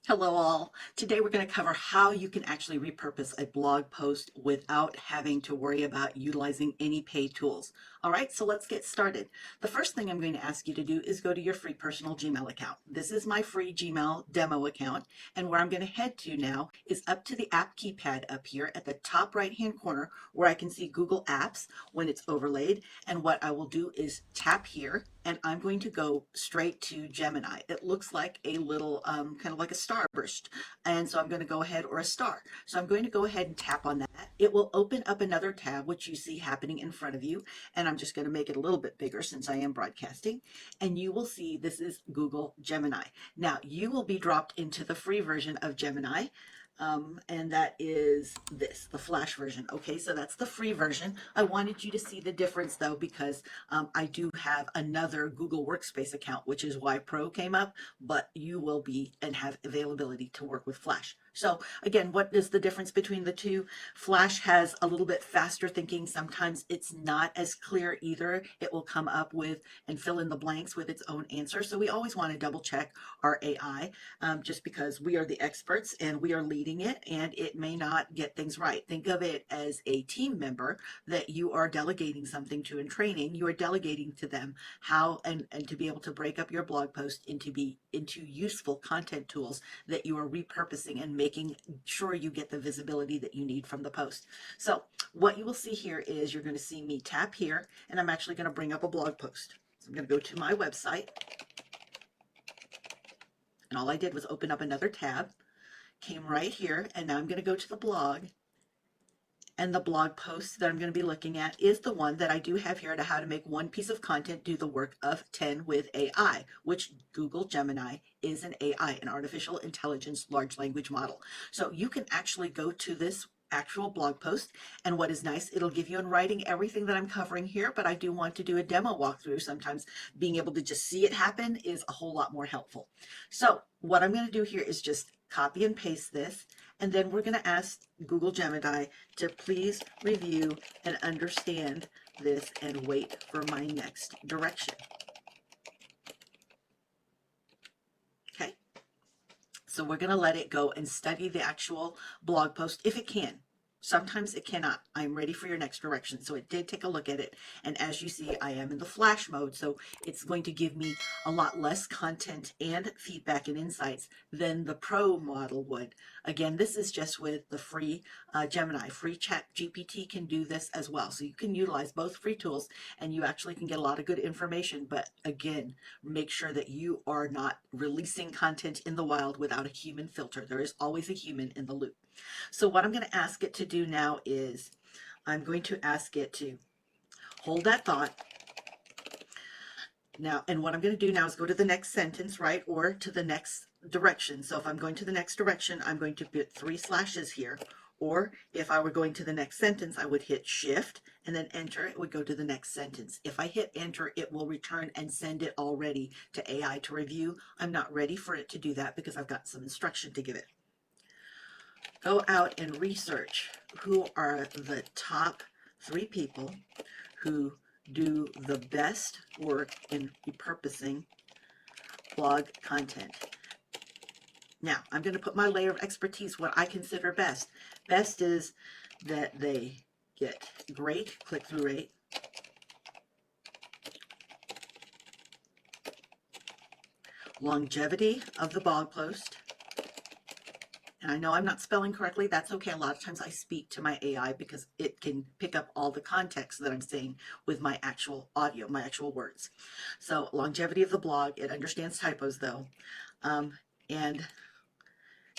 Hello all. Today we're going to cover how you can actually repurpose a blog post without having to worry about utilizing any paid tools. All right, so let's get started. The first thing I'm going to ask you to do is go to your free personal Gmail account. This is my free Gmail demo account, and where I'm going to head to now is up to the app keypad up here at the top right hand corner where I can see Google Apps when it's overlaid, and what I will do is tap here and I'm going to go straight to Gemini. It looks like a little kind of like a starburst, and so I'm going to go ahead, or a star. So I'm going to go ahead and tap on that. It will open up another tab which you see happening in front of you, and I'm just going to make it a little bit bigger since I am broadcasting, and you will see this is Google Gemini. Now you will be dropped into the free version of Gemini. And that is this, the Flash version. Okay, so that's the free version. I wanted you to see the difference though, because I do have another Google Workspace account, which is why Pro came up, but you will be and have availability to work with Flash. So again, what is the difference between the two? Flash has a little bit faster thinking. Sometimes it's not as clear either. It will come up with and fill in the blanks with its own answer. So we always want to double check our AI, just because we are the experts and we are leading it, and it may not get things right. Think of it as a team member that you are delegating something to in training. You are delegating to them how and to be able to break up your blog post into useful content tools that you are repurposing and making sure you get the visibility that you need from the post. So what you will see here is you're going to see me tap here, and I'm actually going to bring up a blog post. So I'm going to go to my website, and all I did was open up another tab, came right here, and now I'm going to go to the blog. And the blog post that I'm going to be looking at is the one that I do have here to how to make one piece of content do the work of 10 with AI, which Google Gemini is an AI, an artificial intelligence large language model. So you can actually go to this actual blog post, and what is nice, it'll give you in writing everything that I'm covering here, but I do want to do a demo walkthrough. Sometimes being able to just see it happen is a whole lot more helpful. So what I'm going to do here is just copy and paste this, and then we're going to ask Google Gemini to please review and understand this and wait for my next direction. Okay, so we're going to let it go and study the actual blog post if it can. Sometimes it cannot. I'm ready for your next direction. So it did take a look at it. And as you see, I am in the Flash mode. So it's going to give me a lot less content and feedback and insights than the Pro model would. Again, this is just with the free Gemini. Free Chat GPT can do this as well. So you can utilize both free tools and you actually can get a lot of good information. But again, make sure that you are not releasing content in the wild without a human filter. There is always a human in the loop. So what I'm going to ask it to do now is I'm going to ask it to hold that thought. Now, and what I'm going to do now is go to the next sentence, right, or to the next direction. So if I'm going to the next direction, I'm going to put 3 slashes here. Or if I were going to the next sentence, I would hit Shift and then Enter. It would go to the next sentence. If I hit Enter, it will return and send it already to AI to review. I'm not ready for it to do that because I've got some instruction to give it. Go out and research who are the top 3 people who do the best work in repurposing blog content. Now, I'm going to put my layer of expertise, what I consider best. Best is that they get great click-through rate, longevity of the blog post. And I know I'm not spelling correctly. That's okay. A lot of times I speak to my AI because it can pick up all the context that I'm saying with my actual audio, my actual words. So longevity of the blog. It understands typos though. And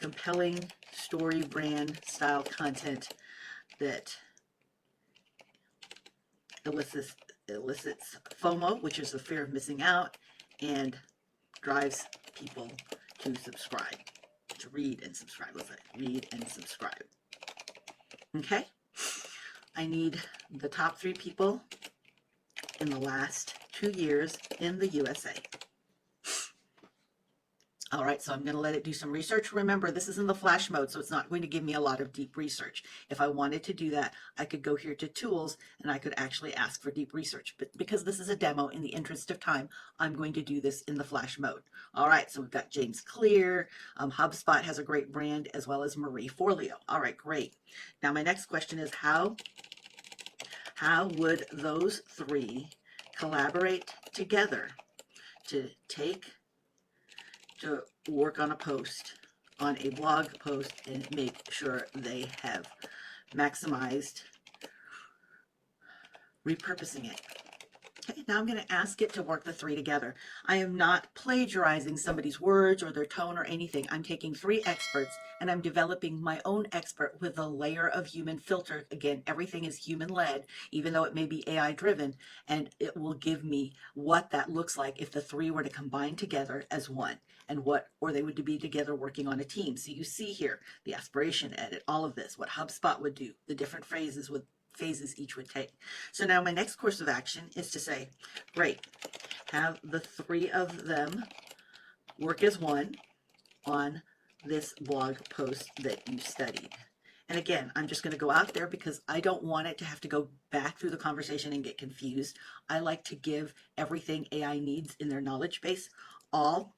compelling story brand style content that elicits FOMO, which is the fear of missing out, and drives people to subscribe. To read and subscribe. Let's say read and subscribe. Okay, I need the top 3 people in the last 2 years in the USA. All right, so I'm going to let it do some research. Remember, this is in the flash mode, so it's not going to give me a lot of deep research. If I wanted to do that, I could go here to tools and I could actually ask for deep research. But because this is a demo, in the interest of time, I'm going to do this in the flash mode. All right, so we've got James Clear. HubSpot has a great brand, as well as Marie Forleo. All right, great. Now my next question is how would those three collaborate together to work on a post, on a blog post, and make sure they have maximized repurposing it? Okay, now I'm going to ask it to work the three together. I am not plagiarizing somebody's words or their tone or anything. I'm taking three experts and I'm developing my own expert with a layer of human filter. Again, everything is human led, even though it may be AI driven, and it will give me what that looks like if the three were to combine together as one, and or they would be together working on a team. So you see here the aspiration edit, all of this, what HubSpot would do, the different phases each would take. So now my next course of action is to say, great, have the three of them work as one on this blog post that you studied. And again, I'm just going to go out there because I don't want it to have to go back through the conversation and get confused. I like to give everything AI needs in their knowledge base all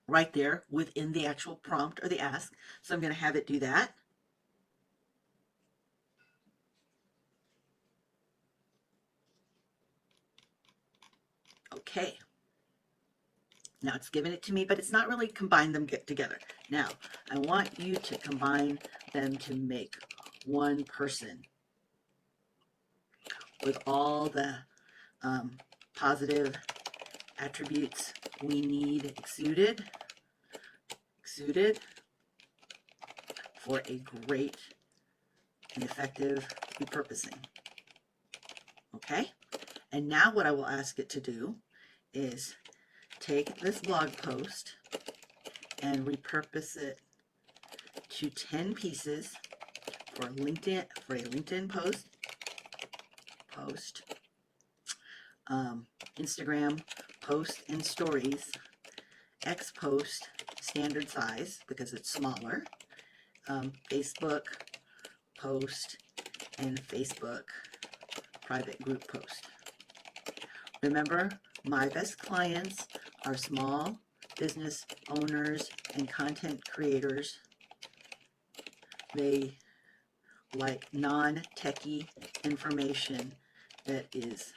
right there within the actual prompt or the ask. So I'm going to have it do that. Okay. Now it's given it to me, but it's not really combined them together. Now, I want you to combine them to make one person with all the positive attributes we need exuded for a great and effective repurposing. Okay? And now what I will ask it to do is take this blog post and repurpose it to 10 pieces for a LinkedIn post, Instagram post and stories, X post standard size because it's smaller, Facebook post, and Facebook private group post. Remember, my best clients are small business owners and content creators. They like non-techie information that is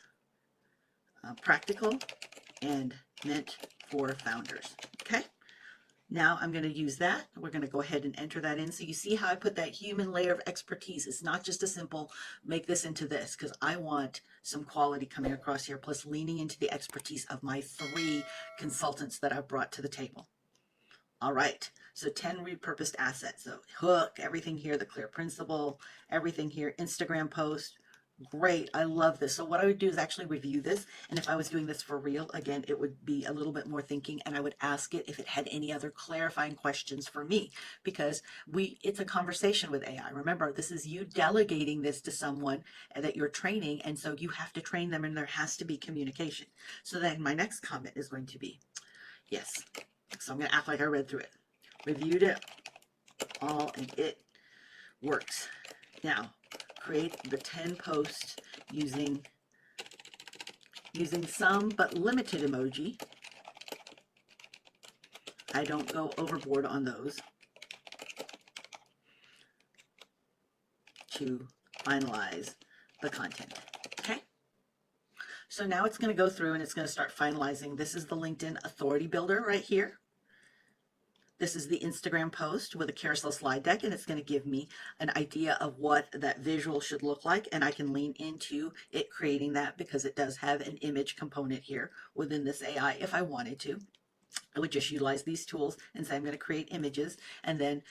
practical and meant for founders. Okay? Now I'm going to use that. We're going to go ahead and enter that in. So you see how I put that human layer of expertise. It's not just a simple make this into this, because I want some quality coming across here, plus leaning into the expertise of my three consultants that I've brought to the table. All right, so 10 repurposed assets. So hook, everything here, the clear principle, everything here, Instagram post. Great, I love this. So what I would do is actually review this, and if I was doing this for real, again, it would be a little bit more thinking, and I would ask it if it had any other clarifying questions for me, because it's a conversation with AI. Remember, this is you delegating this to someone that you're training, and so you have to train them, and there has to be communication. So then my next comment is going to be, yes. So I'm going to act like I read through it, reviewed it all, and it works. Now, create the 10 posts using some but limited emoji. I don't go overboard on those to finalize the content. Okay? So now it's going to go through and it's going to start finalizing. This is the LinkedIn Authority Builder right here. This is the Instagram post with a carousel slide deck, and it's going to give me an idea of what that visual should look like, and I can lean into it creating that because it does have an image component here within this AI if I wanted to. I would just utilize these tools and say I'm going to create images, and then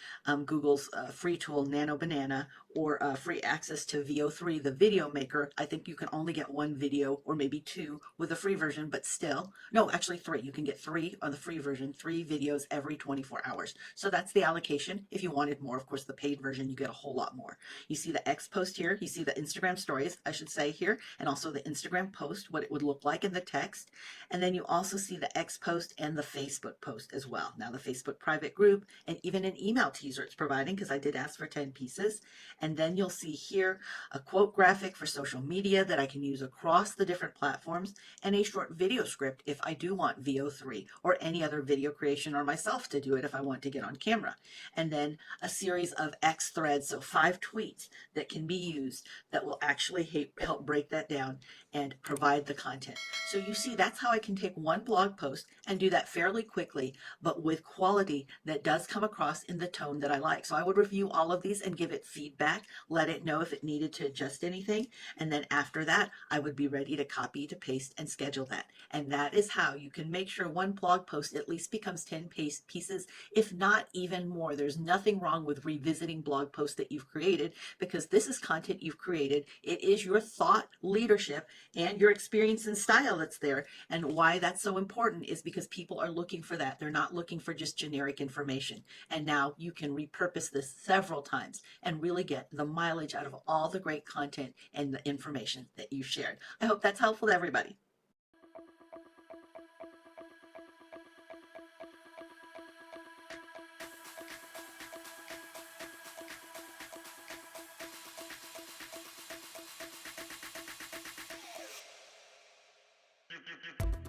Google's free tool Nano Banana, or free access to VO3, the video maker. I think you can only get one video or maybe two with the free version, but still, no, actually three. You can get three on the free version, 3 videos every 24 hours. So that's the allocation. If you wanted more, of course, the paid version, you get a whole lot more. You see the X post here. You see the Instagram stories, I should say here, and also the Instagram post, what it would look like in the text. And then you also see the X post and the Facebook Facebook post as well. Now the Facebook private group and even an email teaser it's providing, because I did ask for 10 pieces. And then you'll see here a quote graphic for social media that I can use across the different platforms, and a short video script if I do want VO3 or any other video creation, or myself to do it if I want to get on camera. And then a series of X threads, so 5 tweets that can be used that will actually help break that down and provide the content. So you see, that's how I can take one blog post and do that fairly quickly, but with quality that does come across in the tone that I like. So I would review all of these and give it feedback, let it know if it needed to adjust anything. And then after that, I would be ready to copy, to paste, and schedule that. And that is how you can make sure one blog post at least becomes 10 pieces, if not even more. There's nothing wrong with revisiting blog posts that you've created, because this is content you've created. It is your thought leadership and your experience and style that's there. And why that's so important is because people are looking for that. They're not looking for just generic information. And now you can repurpose this several times and really get the mileage out of all the great content and the information that you shared. I hope that's helpful to everybody.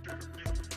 You